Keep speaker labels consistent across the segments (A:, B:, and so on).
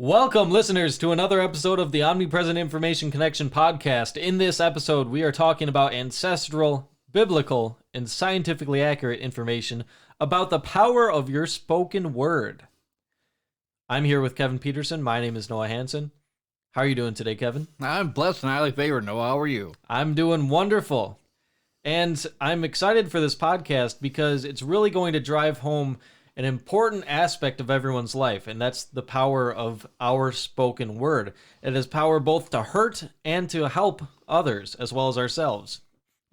A: Welcome, listeners, to another episode of the Omnipresent Information Connection podcast. In this episode, we are talking about ancestral, biblical, and scientifically accurate information about the power of your spoken word. I'm here with Kevin Peterson. My name is Noah Hansen. How are you doing today, Kevin?
B: I'm blessed and highly favored, Noah. How are you?
A: I'm doing wonderful. And I'm excited for this podcast because it's really going to drive home an important aspect of everyone's life, and that's the power of our spoken word. It has power both to hurt and to help others, as well as ourselves.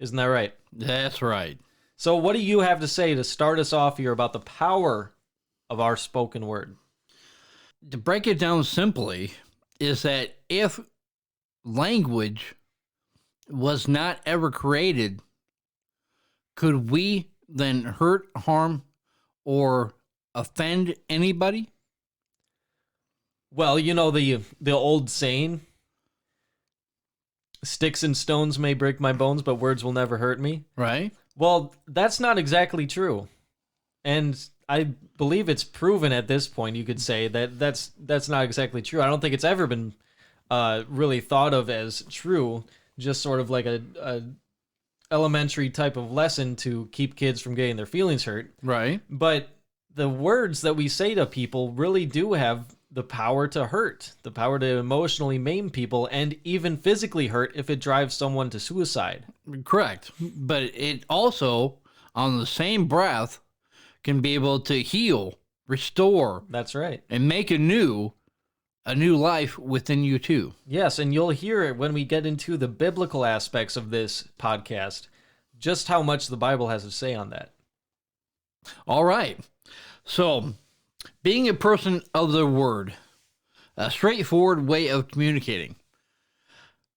A: Isn't that right?
B: That's right.
A: So what do you have to say to start us off here about the power of our spoken word?
B: To break it down simply, is that if language was not ever created, could we then hurt, harm, or offend anybody?
A: Well, you know the old saying, sticks and stones may break my bones, but words will never hurt me.
B: Right.
A: Well, that's not exactly true. And I believe it's proven at this point, you could say, that that's not exactly true. I don't think it's ever been really thought of as true, just sort of like a elementary type of lesson to keep kids from getting their feelings hurt.
B: Right.
A: But the words that we say to people really do have the power to hurt, the power to emotionally maim people, and even physically hurt if it drives someone to suicide.
B: Correct. But it also, on the same breath, can be able to heal, restore.
A: That's right.
B: And make a new life within you too.
A: Yes, and you'll hear it when we get into the biblical aspects of this podcast, just how much the Bible has to say on that.
B: All right. So, being a person of the word, a straightforward way of communicating.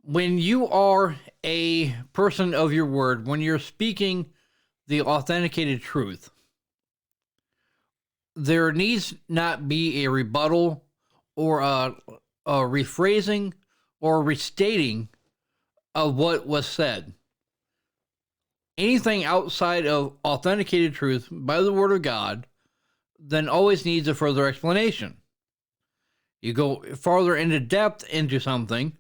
B: When you are a person of your word, when you're speaking the authenticated truth, there needs not be a rebuttal or a rephrasing or restating of what was said. Anything outside of authenticated truth by the Word of God then always needs a further explanation. You go farther into depth into something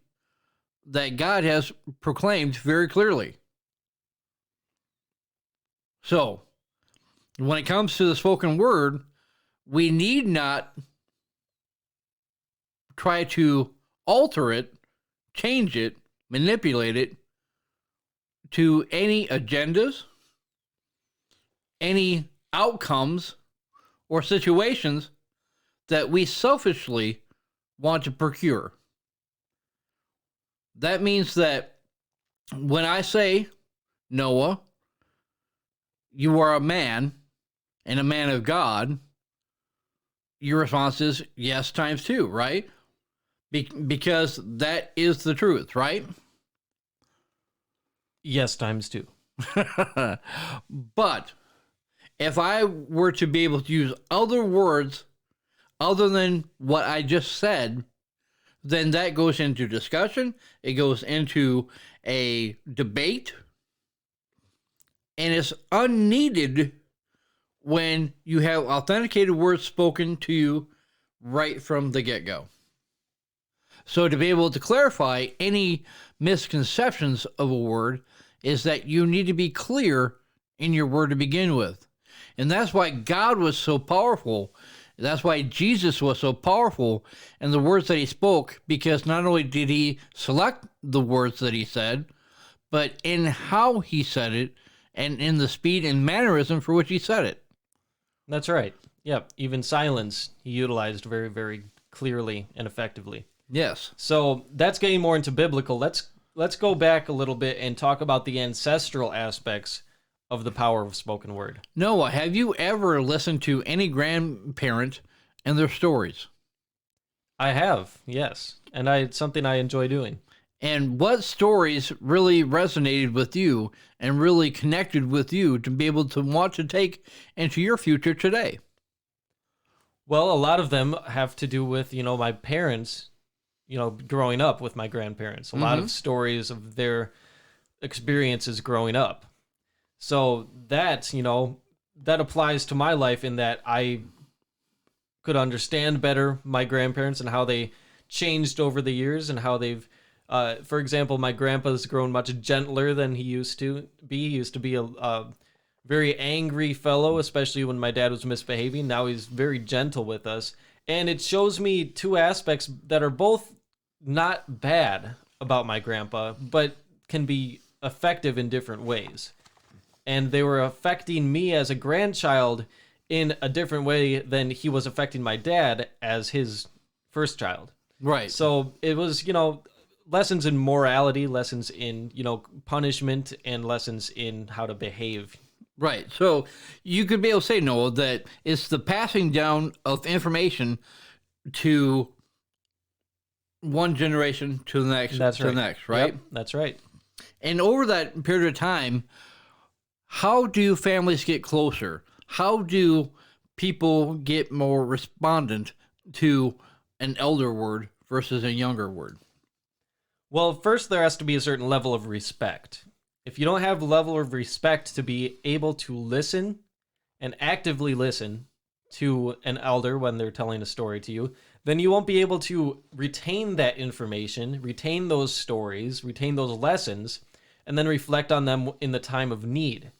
B: that God has proclaimed very clearly. So, when it comes to the spoken word, we need not try to alter it, change it, manipulate it to any agendas, any outcomes, or situations that we selfishly want to procure. That means that when I say, Noah, you are a man and a man of God, your response is yes times two, right? Because that is the truth, right?
A: Yes, times two.
B: But if I were to be able to use other words other than what I just said, then that goes into discussion. It goes into a debate. And it's unneeded when you have authenticated words spoken to you right from the get-go. So to be able to clarify any misconceptions of a word is that you need to be clear in your word to begin with. And that's why God was so powerful. That's why Jesus was so powerful in the words that he spoke, because not only did he select the words that he said, but in how he said it and in the speed and mannerism for which he said it.
A: That's right. Yep. Even silence he utilized very, very clearly and effectively.
B: Yes.
A: So that's getting more into biblical. Let's go back a little bit and talk about the ancestral aspects of the power of spoken word.
B: Noah, have you ever listened to any grandparent and their stories?
A: I have, yes. And it's something I enjoy doing.
B: And what stories really resonated with you and really connected with you to be able to want to take into your future today?
A: Well, a lot of them have to do with, my parents, growing up with my grandparents. A lot of stories of their experiences growing up. So that, that applies to my life in that I could understand better my grandparents and how they changed over the years and how they've, for example, my grandpa's grown much gentler than he used to be. He used to be a very angry fellow, especially when my dad was misbehaving. Now he's very gentle with us. And it shows me two aspects that are both not bad about my grandpa, but can be effective in different ways. And they were affecting me as a grandchild in a different way than he was affecting my dad as his first child.
B: Right.
A: So it was, lessons in morality, lessons in, punishment, and lessons in how to behave.
B: Right. So you could be able to say, Noah, that it's the passing down of information to one generation to the next, the next, right?
A: Yep, that's right.
B: And over that period of time, how do families get closer? How do people get more respondent to an elder word versus a younger word?
A: Well, first there has to be a certain level of respect. If you don't have a level of respect to be able to listen and actively listen to an elder when they're telling a story to you, then you won't be able to retain that information, retain those stories, retain those lessons, and then reflect on them in the time of need.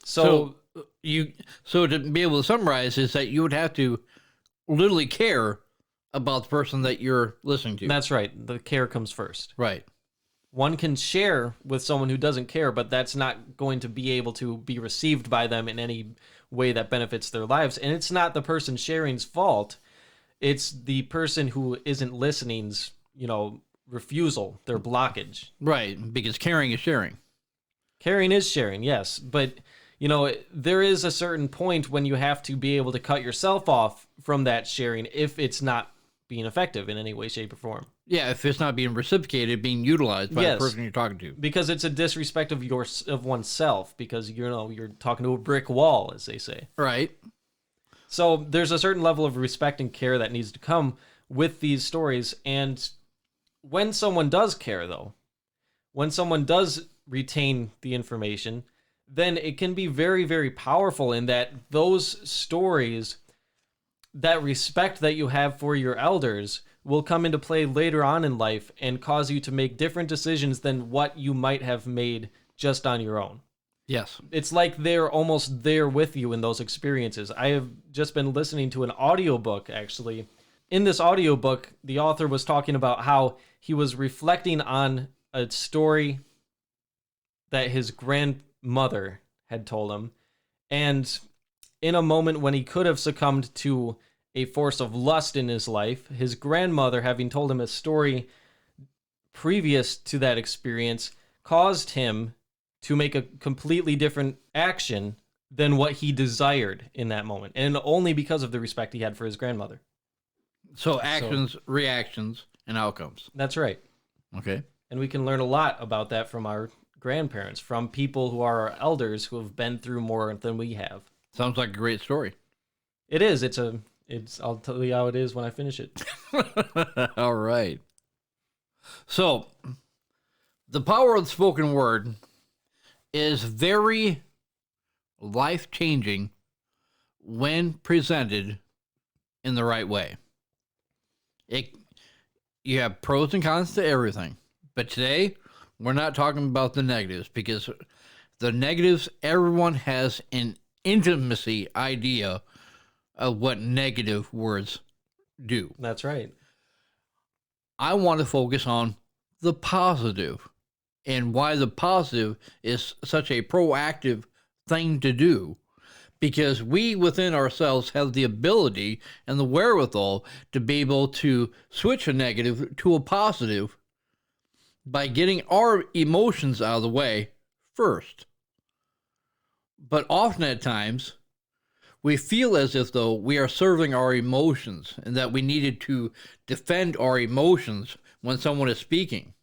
A: So
B: to be able to summarize is that you would have to literally care about the person that you're listening to.
A: That's right. The care comes first.
B: Right.
A: One can share with someone who doesn't care, but that's not going to be able to be received by them in any way that benefits their lives. And it's not the person sharing's fault. It's the person who isn't listening's, refusal, their blockage.
B: Right, because caring is sharing.
A: Caring is sharing, yes. But, there is a certain point when you have to be able to cut yourself off from that sharing if it's not being effective in any way, shape, or form.
B: Yeah, if it's not being reciprocated, being utilized by the person you're talking to.
A: Because it's a disrespect of oneself, because you're talking to a brick wall, as they say.
B: Right.
A: So there's a certain level of respect and care that needs to come with these stories. And when someone does care, though, when someone does retain the information, then it can be very, very powerful in that those stories, that respect that you have for your elders, will come into play later on in life and cause you to make different decisions than what you might have made just on your own.
B: Yes.
A: It's like they're almost there with you in those experiences. I have just been listening to an audiobook, actually. In this audiobook, the author was talking about how he was reflecting on a story that his grandmother had told him. And in a moment when he could have succumbed to a force of lust in his life, his grandmother, having told him a story previous to that experience, caused him to make a completely different action than what he desired in that moment, and only because of the respect he had for his grandmother.
B: So actions, reactions, and outcomes.
A: That's right.
B: Okay.
A: And we can learn a lot about that from our grandparents, from people who are our elders who have been through more than we have.
B: Sounds like a great story.
A: It is. I'll tell you how it is when I finish it.
B: All right. So, the power of the spoken word is very life-changing when presented in the right way. You have pros and cons to everything. But today, we're not talking about the negatives, because the negatives, everyone has an intimacy idea of what negative words do.
A: That's right.
B: I want to focus on the positive and why the positive is such a proactive thing to do, because we within ourselves have the ability and the wherewithal to be able to switch a negative to a positive by getting our emotions out of the way first. But often at times, we feel as if though we are serving our emotions and that we needed to defend our emotions when someone is speaking.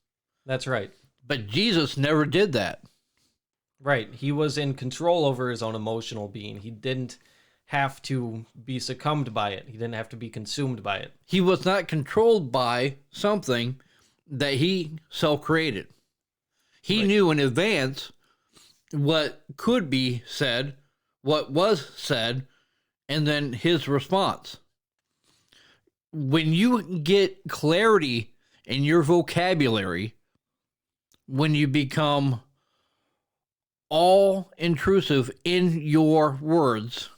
A: That's right.
B: But Jesus never did that.
A: Right. He was in control over his own emotional being. He didn't have to be succumbed by it. He didn't have to be consumed by it.
B: He was not controlled by something that he self-created. He knew in advance what could be said, what was said, and then his response. When you get clarity in your vocabulary, when you become all intrusive in your words,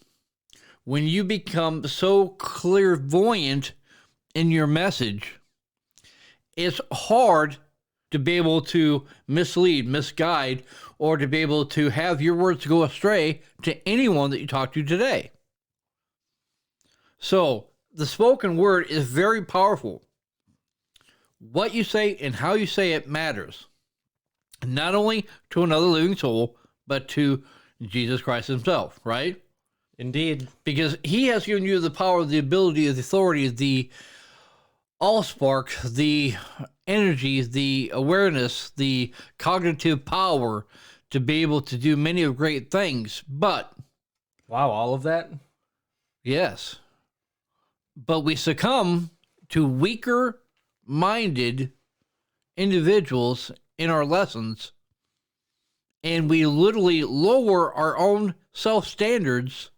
B: when you become so clairvoyant in your message, it's hard to be able to mislead, misguide, or to be able to have your words go astray to anyone that you talk to today. So the spoken word is very powerful. What you say and how you say it matters, not only to another living soul, but to Jesus Christ himself, right?
A: Indeed.
B: Because he has given you the power, the ability, the authority, the allspark, the energy, the awareness, the cognitive power to be able to do many of great things. But
A: wow, all of that?
B: yes. But we succumb to weaker minded individuals in our lessons, and we literally lower our own self standards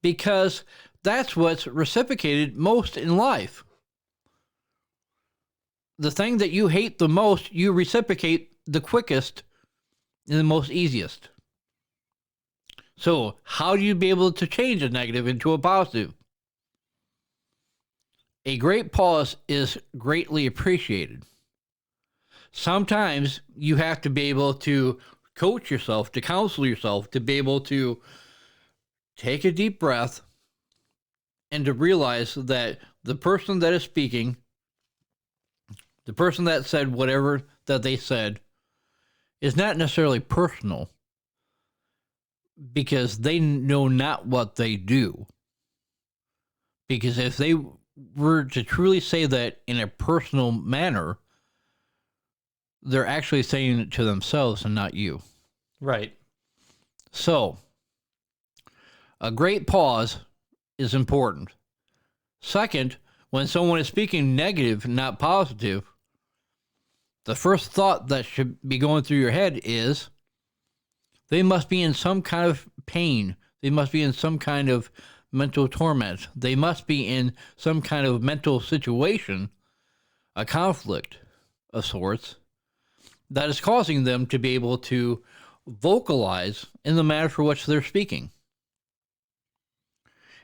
B: because that's what's reciprocated most in life. The thing that you hate the most, you reciprocate the quickest and the most easiest. So how do you be able to change a negative into a positive? A great pause is greatly appreciated. Sometimes you have to be able to coach yourself, to counsel yourself, to be able to take a deep breath and to realize that the person that is speaking, the person that said whatever that they said, is not necessarily personal, because they know not what they do. Because if they were to truly say that in a personal manner, they're actually saying it to themselves and not you.
A: Right.
B: So, a great pause is important. Second, when someone is speaking negative, not positive, the first thought that should be going through your head is, they must be in some kind of pain. They must be in some kind of mental torment. They must be in some kind of mental situation, a conflict of sorts, that is causing them to be able to vocalize in the manner for which they're speaking.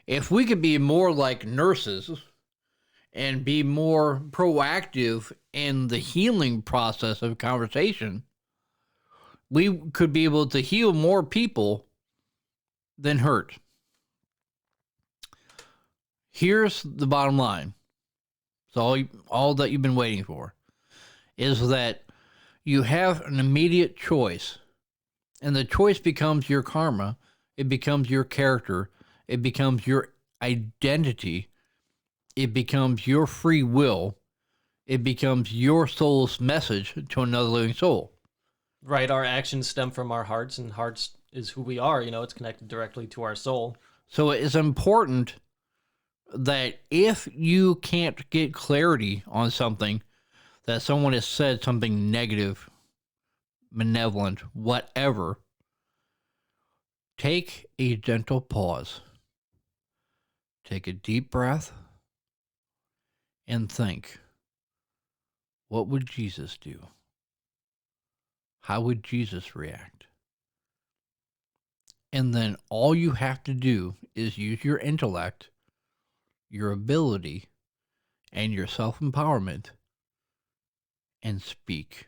B: If we could be more like nurses and be more proactive in the healing process of conversation, we could be able to heal more people than hurt. Here's the bottom line. It's all that you've been waiting for, is that you have an immediate choice, and the choice becomes your karma. It becomes your character. It becomes your identity. It becomes your free will. It becomes your soul's message to another living soul.
A: Right. Our actions stem from our hearts, and hearts is who we are. You know, it's connected directly to our soul.
B: So it's important that if you can't get clarity on something, that someone has said something negative, malevolent, whatever, take a gentle pause. Take a deep breath and think, what would Jesus do? How would Jesus react? And then all you have to do is use your intellect, your ability, and your self-empowerment and speak.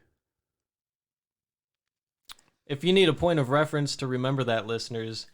A: If you need a point of reference to remember that, listeners,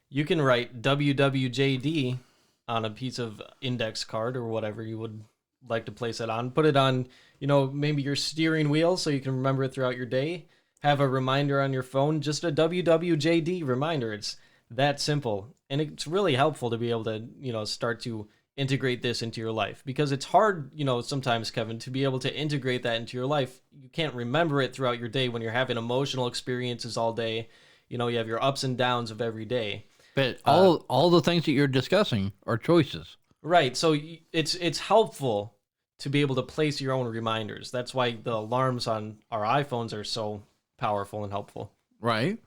A: you can write WWJD on a piece of index card or whatever you would like to place it on. Put it on, maybe your steering wheel so you can remember it throughout your day. Have a reminder on your phone, just a WWJD reminder. It's that simple. And it's really helpful to be able to, start to integrate this into your life, because it's hard, sometimes, Kevin, to be able to integrate that into your life. You can't remember it throughout your day when you're having emotional experiences all day. You have your ups and downs of every day.
B: But all the things that you're discussing are choices.
A: Right. So it's helpful to be able to place your own reminders. That's why the alarms on our iPhones are so powerful and helpful.
B: Right.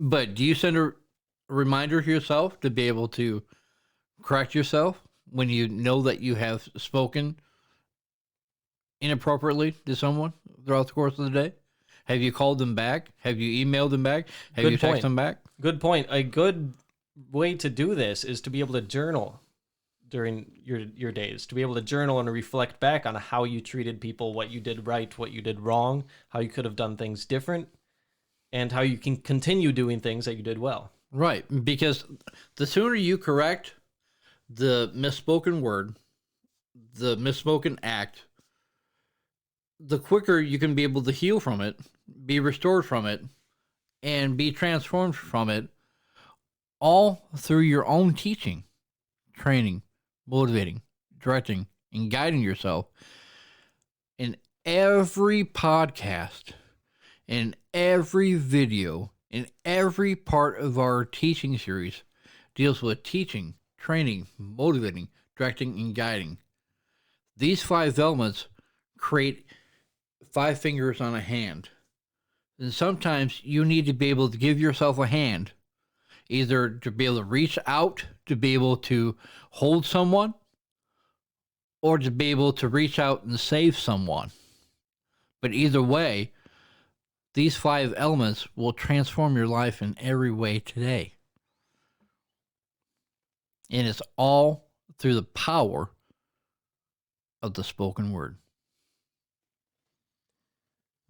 B: But do you send a reminder to yourself to be able to correct yourself when you know that you have spoken inappropriately to someone throughout the course of the day? Have you called them back? Have you emailed them back? Have
A: Good
B: you
A: point.
B: texted them back?
A: Good point. A good way to do this is to be able to journal during your days, to be able to journal and reflect back on how you treated people, what you did right, what you did wrong, how you could have done things different, and how you can continue doing things that you did well.
B: Right, because the sooner you correct the misspoken word, the misspoken act, the quicker you can be able to heal from it, be restored from it, and be transformed from it, all through your own teaching, training, motivating, directing, and guiding yourself. In every podcast, in every video, in every part of our teaching series deals with teaching, training, motivating, directing, and guiding. These 5 elements create 5 fingers on a hand. And sometimes you need to be able to give yourself a hand, either to be able to reach out, to be able to hold someone, or to be able to reach out and save someone. But either way, these 5 elements will transform your life in every way today. And it's all through the power of the spoken word.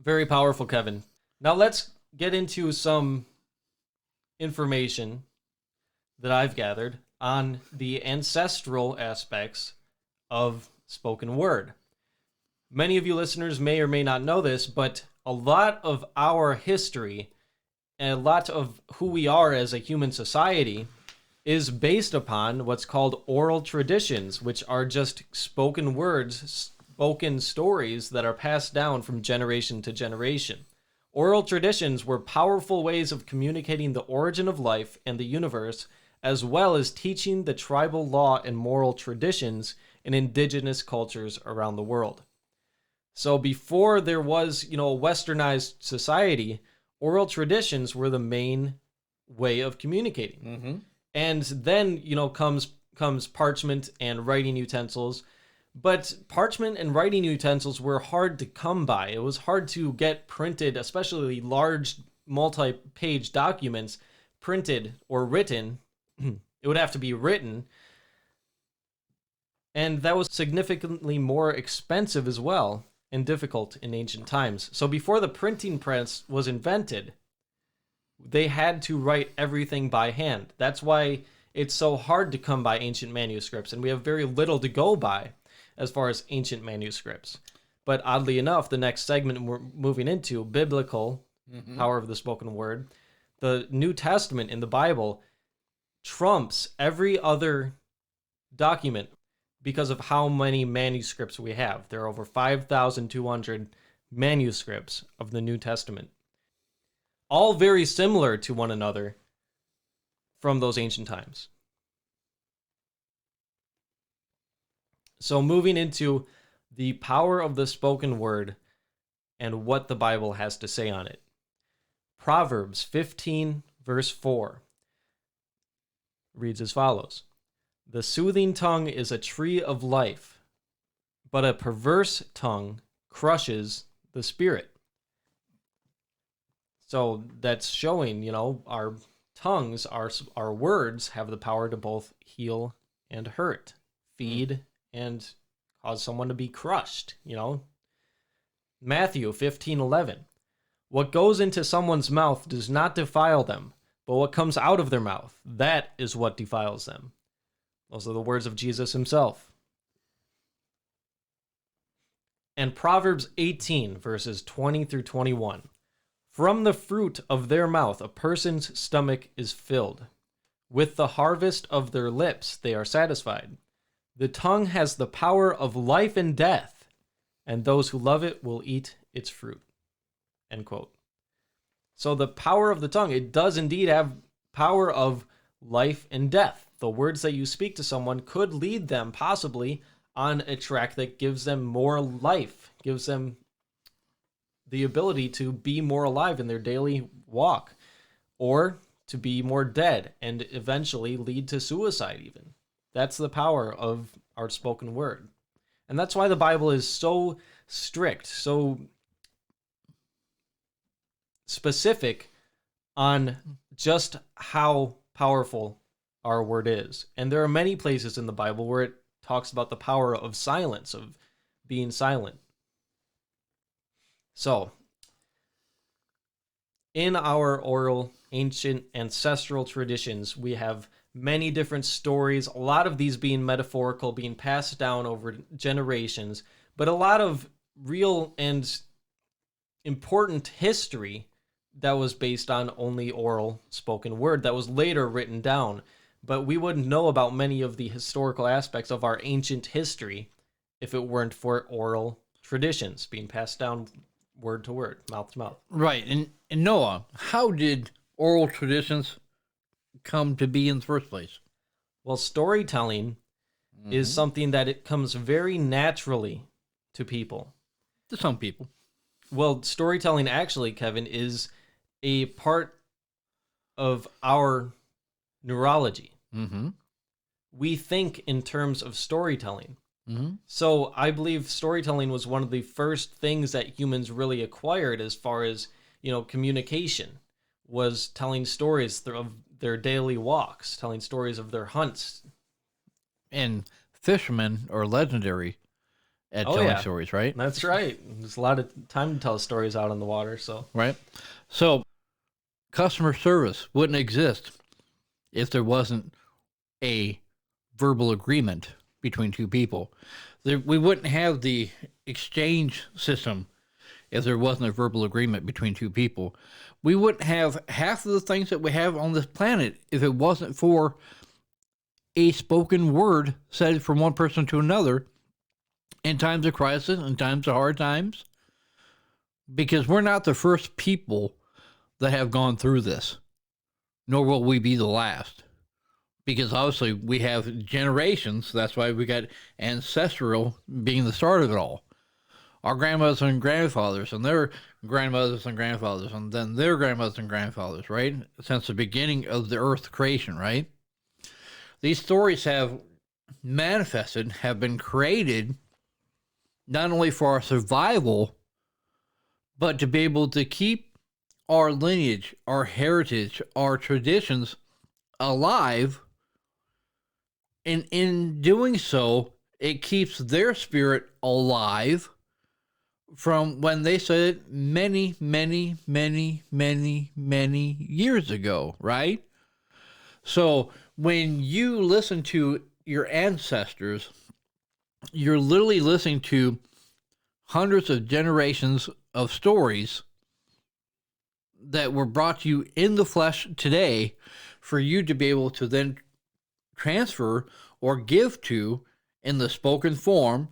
A: Very powerful, Kevin. Now let's get into some information that I've gathered on the ancestral aspects of spoken word. Many of you listeners may or may not know this, but a lot of our history and a lot of who we are as a human society is based upon what's called oral traditions, which are just spoken words, spoken stories that are passed down from generation to generation. Oral traditions were powerful ways of communicating the origin of life and the universe, as well as teaching the tribal law and moral traditions in indigenous cultures around the world. So before there was, a westernized society, oral traditions were the main way of communicating.
B: Mm-hmm.
A: And then, comes parchment and writing utensils. But parchment and writing utensils were hard to come by. It was hard to get printed, especially large multi-page documents printed or written. It would have to be written. And that was significantly more expensive as well and difficult in ancient times. So before the printing press was invented, they had to write everything by hand. That's why it's so hard to come by ancient manuscripts, and we have very little to go by as far as ancient manuscripts. But oddly enough, the next segment we're moving into, biblical, power of the spoken word, the New Testament in the Bible trumps every other document because of how many manuscripts we have. There are over 5,200 manuscripts of the New Testament, all very similar to one another from those ancient times. So moving into the power of the spoken word and what the Bible has to say on it. Proverbs 15, verse 4 reads as follows: "The soothing tongue is a tree of life, but a perverse tongue crushes the spirit." So that's showing, our tongues, our words have the power to both heal and hurt, feed and cause someone to be crushed, Matthew 15:11. "What goes into someone's mouth does not defile them, but what comes out of their mouth, that is what defiles them." Those are the words of Jesus himself. And Proverbs 18, verses 20 through 21. "From the fruit of their mouth a person's stomach is filled. With the harvest of their lips they are satisfied. The tongue has the power of life and death, and those who love it will eat its fruit." End quote. So the power of the tongue, it does indeed have power of life and death. The words that you speak to someone could lead them possibly on a track that gives them more life, gives them the ability to be more alive in their daily walk, or to be more dead and eventually lead to suicide even. That's the power of our spoken word. And that's why the Bible is so strict, so specific on just how powerful our word is. And there are many places in the Bible where it talks about the power of silence, of being silent. So, in our oral, ancient, ancestral traditions, we have many different stories, a lot of these being metaphorical, being passed down over generations, but a lot of real and important history that was based on only oral spoken word that was later written down. But we wouldn't know about many of the historical aspects of our ancient history if it weren't for oral traditions being passed down word to word, mouth to mouth.
B: Right. And Noah, how did oral traditions come to be in the first place?
A: Well, storytelling is something that it comes very naturally to people.
B: To some people.
A: Well, storytelling actually, Kevin, is a part of our neurology.
B: Mm-hmm.
A: We think in terms of storytelling.
B: Mm-hmm.
A: So I believe storytelling was one of the first things that humans really acquired as far as, communication, was telling stories of their daily walks, telling stories of their hunts.
B: And fishermen are legendary at telling stories, right?
A: That's right. There's a lot of time to tell stories out on the water, so.
B: Right. So customer service wouldn't exist if there wasn't a verbal agreement between two people. We wouldn't have the exchange system if there wasn't a verbal agreement between two people. We wouldn't have half of the things that we have on this planet if it wasn't for a spoken word said from one person to another in times of crisis, in times of hard times. Because we're not the first people that have gone through this, nor will we be the last. Because obviously we have generations. That's why we got ancestral being the start of it all. Our grandmothers and grandfathers and their grandmothers and grandfathers and then their grandmothers and grandfathers, right? Since the beginning of the earth creation, right? These stories have manifested, have been created not only for our survival, but to be able to keep our lineage, our heritage, our traditions alive. And in doing so, it keeps their spirit alive from when they said it many, many, many, many, many years ago, right? So when you listen to your ancestors, you're literally listening to hundreds of generations of stories that were brought to you in the flesh today for you to be able to then transfer or give to in the spoken form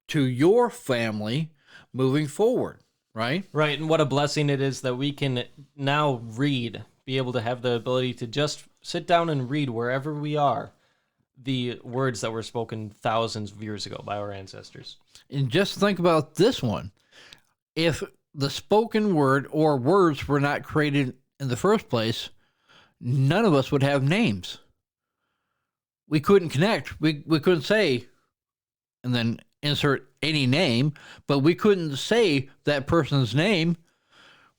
B: to your family moving forward, right?
A: Right, and what a blessing it is that we can now read, be able to have the ability to just sit down and read wherever we are the words that were spoken thousands of years ago by our ancestors.
B: And just think about this one. If the spoken word or words were not created in the first place, none of us would have names. We couldn't connect. We couldn't say, and then insert any name, but we couldn't say that person's name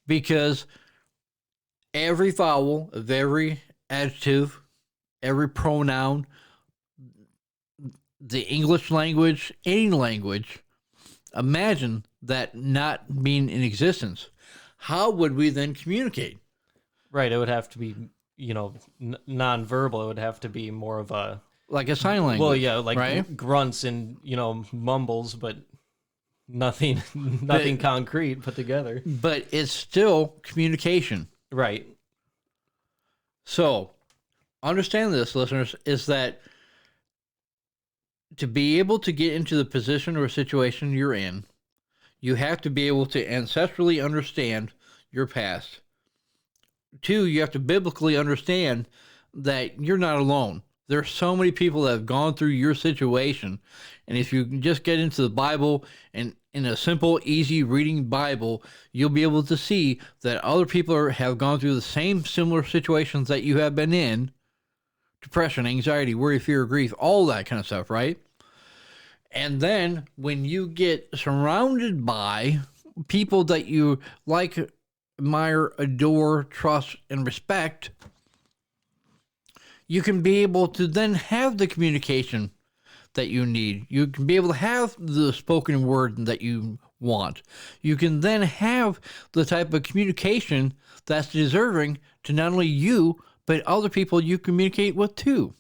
B: because every vowel of every adjective, every pronoun, the English language, any language, imagine that not being in existence. How would we then communicate?
A: Right, it would have to be, non-verbal. It would have to be more of a...
B: Like a sign language.
A: Well, yeah, like
B: right?
A: grunts and, mumbles, but nothing concrete put together.
B: But it's still communication.
A: Right.
B: So, understand this, listeners, is that to be able to get into the position or situation you're in, you have to be able to ancestrally understand your past. 2, you have to biblically understand that you're not alone. There are so many people that have gone through your situation. And if you just get into the Bible and in a simple, easy reading Bible, you'll be able to see that other people have gone through the same similar situations that you have been in depression, anxiety, worry, fear, grief, all that kind of stuff, right? And then when you get surrounded by people that you like, admire, adore, trust, and respect, you can be able to then have the communication that you need. You can be able to have the spoken word that you want. You can then have the type of communication that's deserving to not only you, but other people you communicate with too.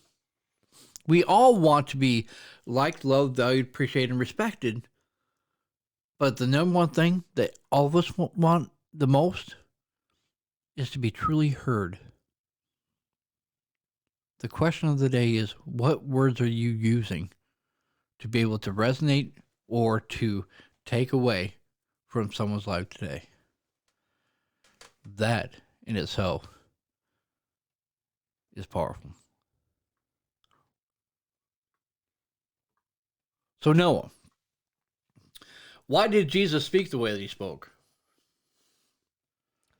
B: We all want to be liked, loved, valued, appreciated, and respected. But the number one thing that all of us want the most is to be truly heard. The question of the day is, what words are you using to be able to resonate or to take away from someone's life today? That in itself is powerful. So Noah, why did Jesus speak the way that he spoke?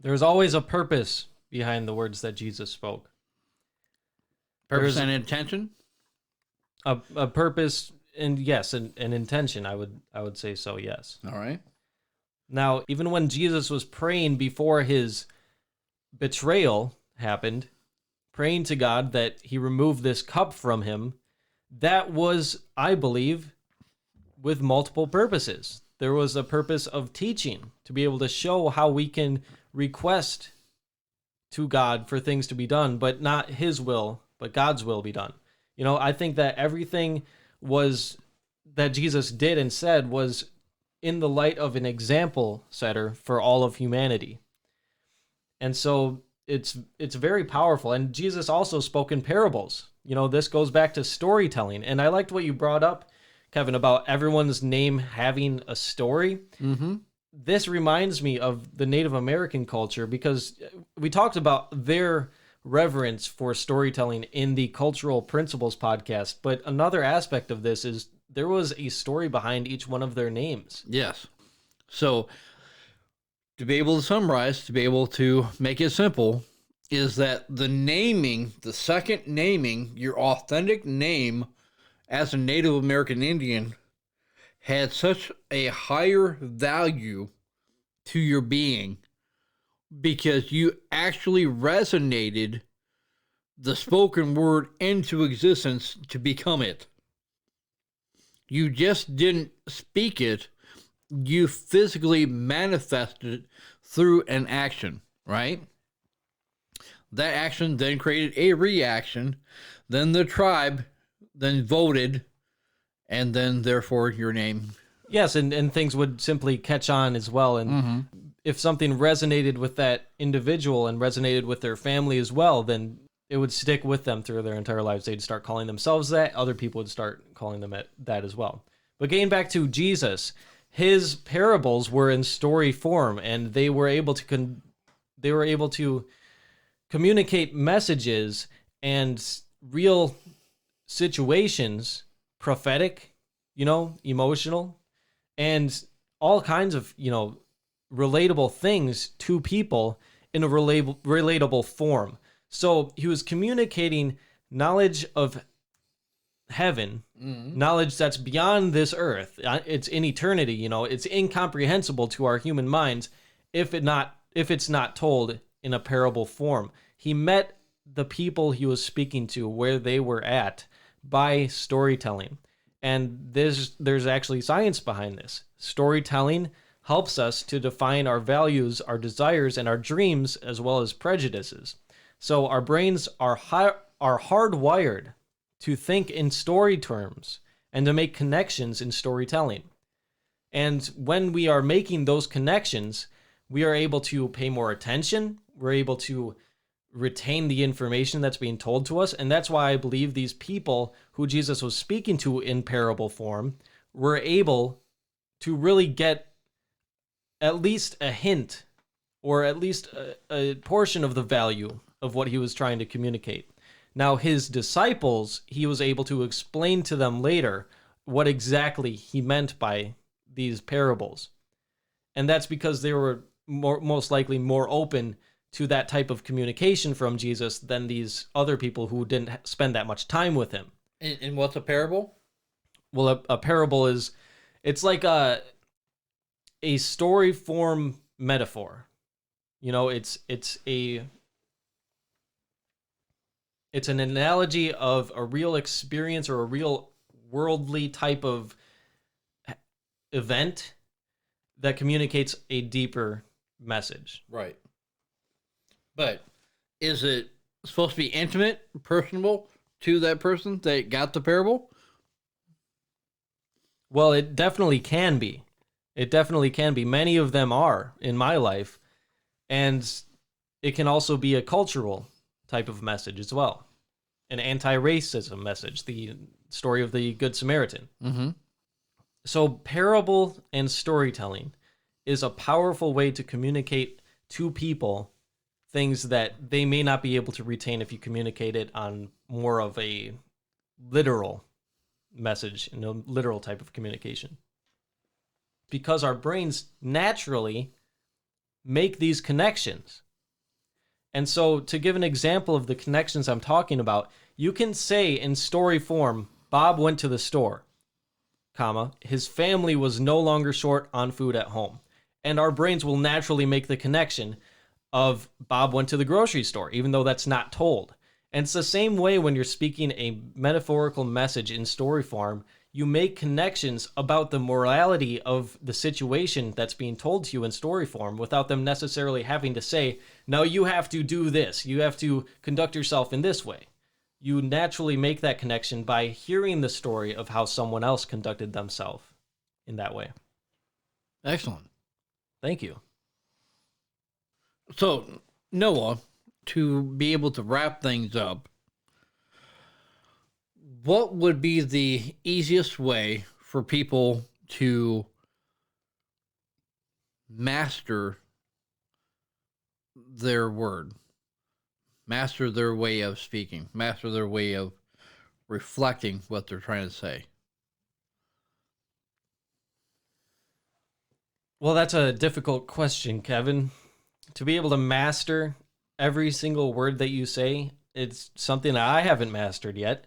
A: There's always a purpose behind the words that Jesus spoke.
B: Purpose and intention?
A: A purpose and yes, an intention, I would say so, yes.
B: All right.
A: Now, even when Jesus was praying before his betrayal happened, praying to God that he remove this cup from him, that was, I believe, with multiple purposes. There was a purpose of teaching, to be able to show how we can request to God for things to be done, but not his will, but God's will be done. You know, I think that everything that Jesus did and said was in the light of an example setter for all of humanity. And so it's very powerful. And Jesus also spoke in parables. You know, this goes back to storytelling. And I liked what you brought up, Kevin, about everyone's name having a story.
B: Mm-hmm.
A: This reminds me of the Native American culture, because we talked about their reverence for storytelling in the Cultural Principles podcast. But another aspect of this is there was a story behind each one of their names.
B: Yes. So to be able to summarize, to be able to make it simple, is that the naming, the second naming, your authentic name as a Native American Indian had such a higher value to your being because you actually resonated the spoken word into existence to become it. You just didn't speak it, you physically manifested it through an action, right? That action then created a reaction, then the tribe then voted, and then therefore your name.
A: Yes, and things would simply catch on as well. And if something resonated with that individual and resonated with their family as well, then it would stick with them through their entire lives. They'd start calling themselves that. Other people would start calling them that as well. But getting back to Jesus, his parables were in story form, and they were able to communicate messages and real situations, prophetic, emotional, and all kinds of, relatable things to people in a relatable form. So he was communicating knowledge of heaven, knowledge that's beyond this earth. It's in eternity, it's incomprehensible to our human minds if it's not told in a parable form. He met the people he was speaking to where they were at by storytelling. And there's actually science behind this. Storytelling helps us to define our values, our desires, and our dreams, as well as prejudices. So our brains are hardwired to think in story terms and to make connections in storytelling. And when we are making those connections, we are able to pay more attention. We're able to retain the information that's being told to us. And that's why I believe these people who Jesus was speaking to in parable form were able to really get at least a hint or at least a portion of the value of what he was trying to communicate. Now, his disciples, he was able to explain to them later what exactly he meant by these parables. And that's because they were most likely more open to that type of communication from Jesus than these other people who didn't spend that much time with him.
B: And what's a parable?
A: Well, a parable is, it's like a story form metaphor. You know, it's an analogy of a real experience or a real worldly type of event that communicates a deeper message.
B: Right. But is it supposed to be intimate, personable to that person that got the parable?
A: Well, it definitely can be. It definitely can be. Many of them are in my life. And it can also be a cultural type of message as well. An anti-racism message, the story of the Good Samaritan.
B: Mm-hmm.
A: So parable and storytelling is a powerful way to communicate to people things that they may not be able to retain if you communicate it on more of a literal message, a literal type of communication. Because our brains naturally make these connections. And so to give an example of the connections I'm talking about, you can say in story form, Bob went to the store, comma, his family was no longer short on food at home. And our brains will naturally make the connection of Bob went to the grocery store, even though that's not told. And it's the same way when you're speaking a metaphorical message in story form, you make connections about the morality of the situation that's being told to you in story form without them necessarily having to say, no, you have to do this. You have to conduct yourself in this way. You naturally make that connection by hearing the story of how someone else conducted themselves in that way.
B: Excellent.
A: Thank you.
B: So, Noah, to be able to wrap things up, what would be the easiest way for people to master their word, master their way of speaking, master their way of reflecting what they're trying to say?
A: Well, that's a difficult question, Kevin. To be able to master every single word that you say, it's something that I haven't mastered yet.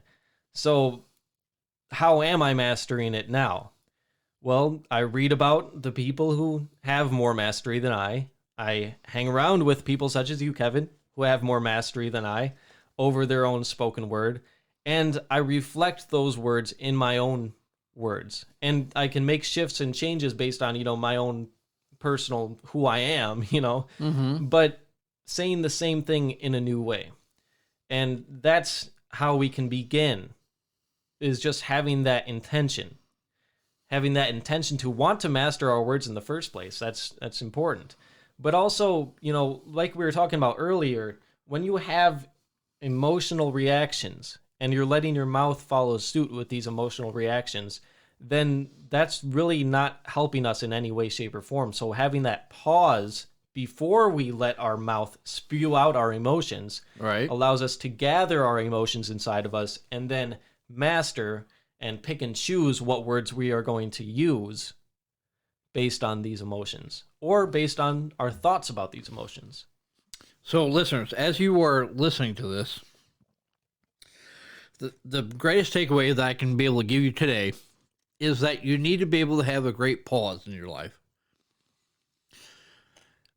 A: So how am I mastering it now? Well, I read about the people who have more mastery than I. I hang around with people such as you, Kevin, who have more mastery than I over their own spoken word. And I reflect those words in my own words. And I can make shifts and changes based on, my own personal who I am,
B: Mm-hmm.
A: but saying the same thing in a new way. And that's how we can begin, is just having that intention to want to master our words in the first place. That's important. But also, like we were talking about earlier, when you have emotional reactions and you're letting your mouth follow suit with these emotional reactions, then that's really not helping us in any way, shape, or form. So having that pause before we let our mouth spew out our emotions allows us to gather our emotions inside of us and then master and pick and choose what words we are going to use based on these emotions or based on our thoughts about these emotions.
B: So, listeners, as you are listening to this, the greatest takeaway that I can be able to give you today is that you need to be able to have a great pause in your life.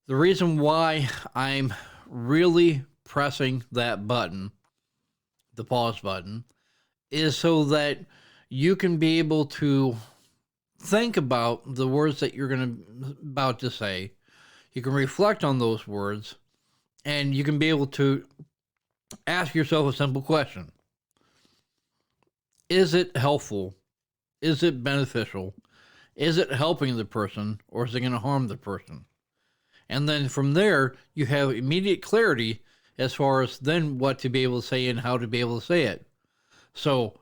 B: The reason why I'm really pressing that button, the pause button, is so that you can be able to think about the words that you're about to say. You can reflect on those words, and you can be able to ask yourself a simple question. Is it helpful? Is it beneficial? Is it helping the person, or is it going to harm the person? And then from there, you have immediate clarity as far as then what to be able to say and how to be able to say it. So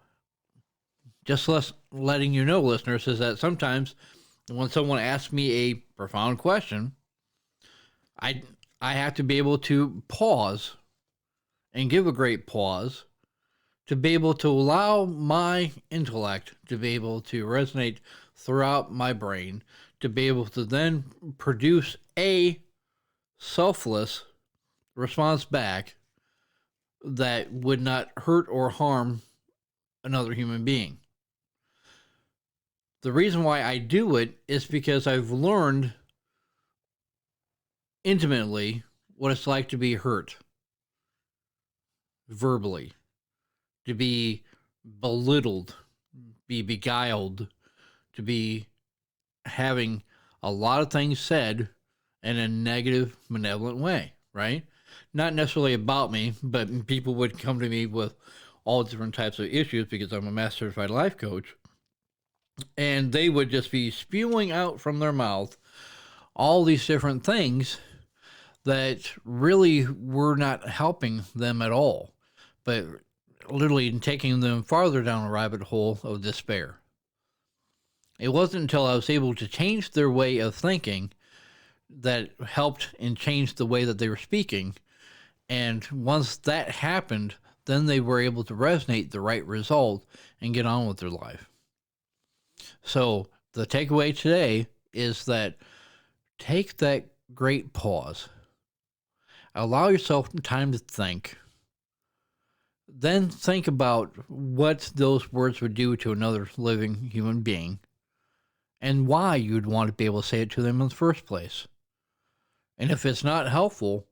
B: just letting you know, listeners, is that sometimes when someone asks me a profound question, I have to be able to pause and give a great pause to be able to allow my intellect to be able to resonate throughout my brain, to be able to then produce a selfless response back that would not hurt or harm another human being. The reason why I do it is because I've learned intimately what it's like to be hurt verbally, to be belittled, be beguiled, to be having a lot of things said in a negative, malevolent way, right? Not necessarily about me, but people would come to me with all different types of issues because I'm a master certified life coach. And they would just be spewing out from their mouth all these different things that really were not helping them at all, but literally taking them farther down a rabbit hole of despair. It wasn't until I was able to change their way of thinking that helped and changed the way that they were speaking. And once that happened, then they were able to resonate the right result and get on with their life. So the takeaway today is that take that great pause. Allow yourself time to think. Then think about what those words would do to another living human being and why you'd want to be able to say it to them in the first place. And if it's not helpful,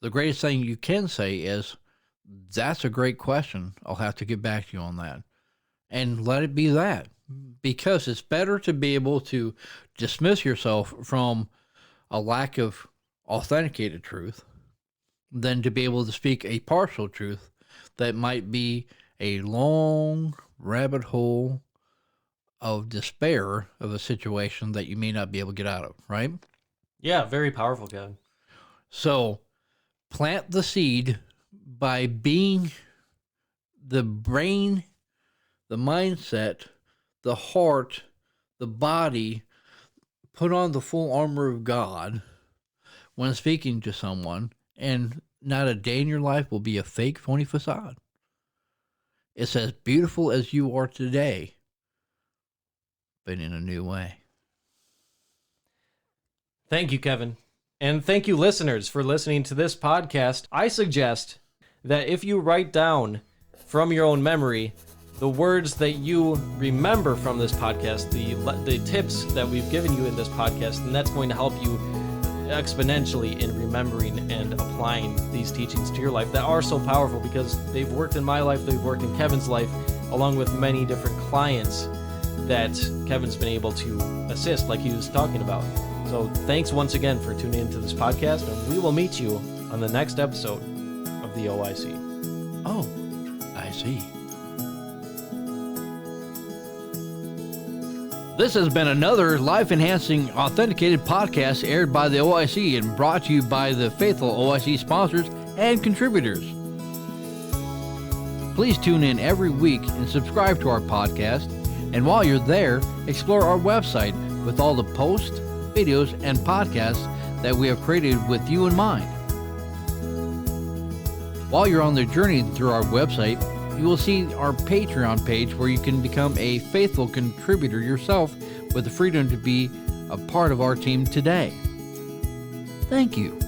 B: the greatest thing you can say is, that's a great question. I'll have to get back to you on that. And let it be that. Because it's better to be able to dismiss yourself from a lack of authenticated truth than to be able to speak a partial truth that might be a long rabbit hole of despair of a situation that you may not be able to get out of, right?
A: Yeah, very powerful, Kevin.
B: So plant the seed by being the brain, the mindset, the heart, the body, put on the full armor of God when speaking to someone, and not a day in your life will be a fake, phony facade. It's as beautiful as you are today, but in a new way.
A: Thank you, Kevin. And thank you, listeners, for listening to this podcast. I suggest that if you write down from your own memory the words that you remember from this podcast, the tips that we've given you in this podcast, and that's going to help you exponentially in remembering and applying these teachings to your life that are so powerful because they've worked in my life, they've worked in Kevin's life, along with many different clients that Kevin's been able to assist, like he was talking about. So thanks once again for tuning into this podcast, and we will meet you on the next episode of the OIC.
B: Oh, I see. This has been another life-enhancing, authenticated podcast aired by the OIC and brought to you by the faithful OIC sponsors and contributors. Please tune in every week and subscribe to our podcast. And while you're there, explore our website with all the posts, videos, and podcasts that we have created with you in mind. While you're on the journey through our website, you will see our Patreon page where you can become a faithful contributor yourself with the freedom to be a part of our team today. Thank you.